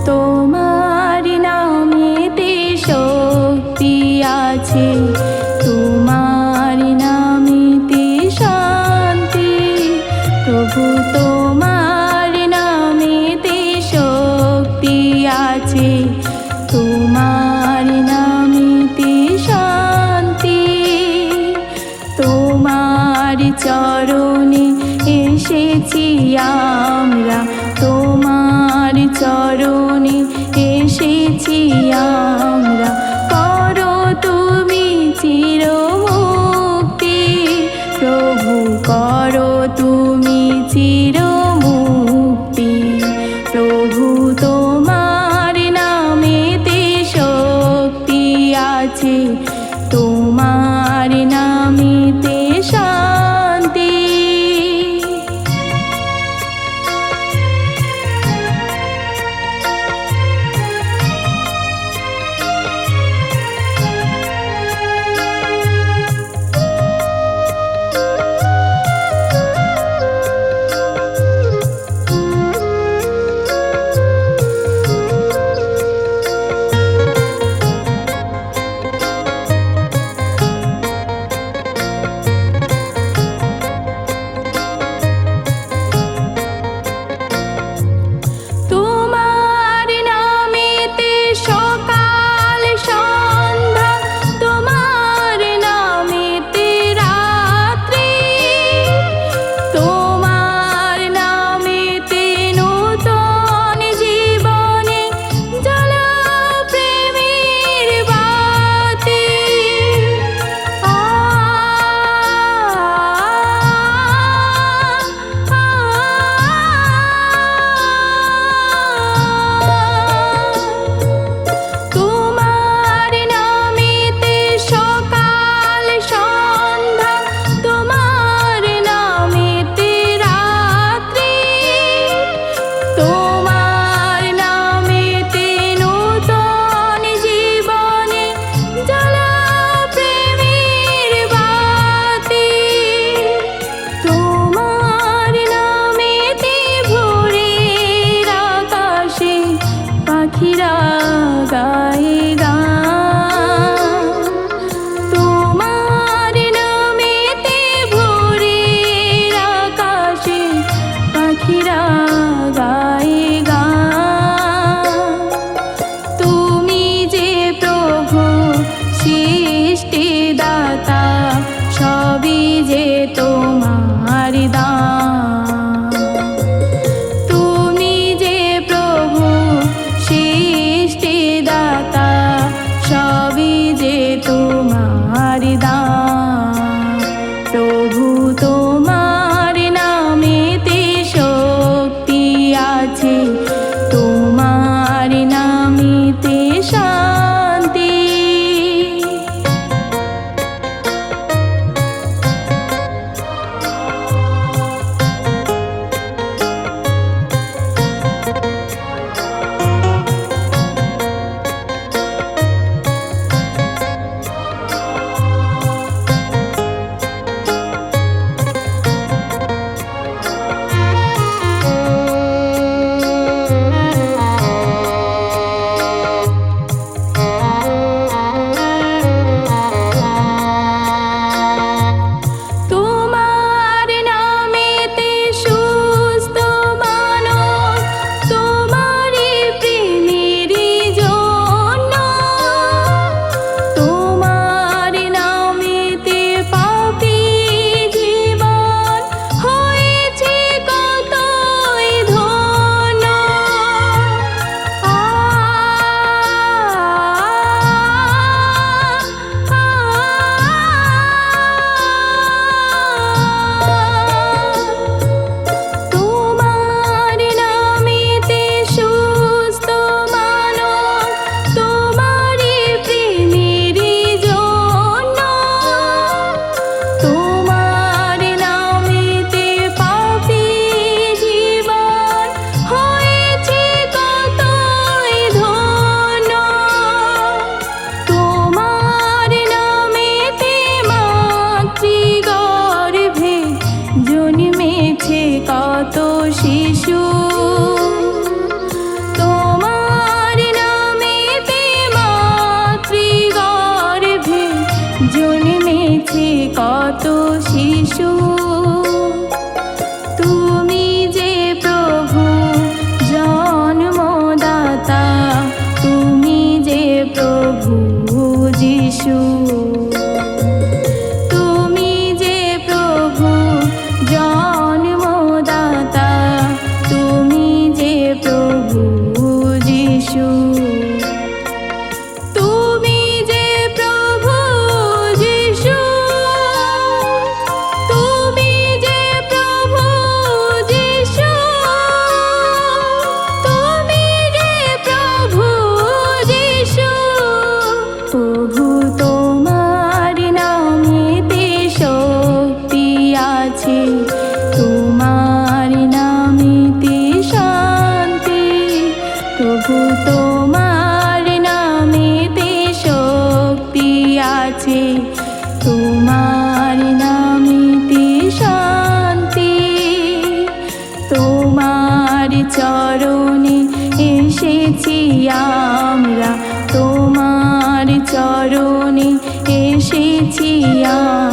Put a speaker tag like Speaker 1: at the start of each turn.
Speaker 1: তোমার নামেতে শক্তি আছে, তোমার নামেতে শান্তি। প্রভু তোমার নামেতে শক্তি আছে, তোমার নামেতে শান্তি। তোমার চরণে এসেছি আমরা, তোমার চরণে এসেছি আমরা। করো তুমি চিরমুক্তি, প্রভু করো তুমি চিরমুক্তি। প্রভু তোমার নামেতে শক্তি আছে, তোমার নামেতে শান্তি। পাখিরা গায়ে গান, তোমার নামেতে ভোরের আকাশে পাখিরা গায়ে গান। তুমি যে প্রভু সৃষ্টি দাতা, সবই যে তোমার দান। তুমি যে প্রভু সৃষ্টি দাতা, সবই যে তোমার দান। প্রভু তোমার নামেতে শক্তি আছে, তোমার নামেতে শান্তি। কত শিশু তোমার চরণে এসেছি আমরা, তোমার চরণে এসেছি আমরা।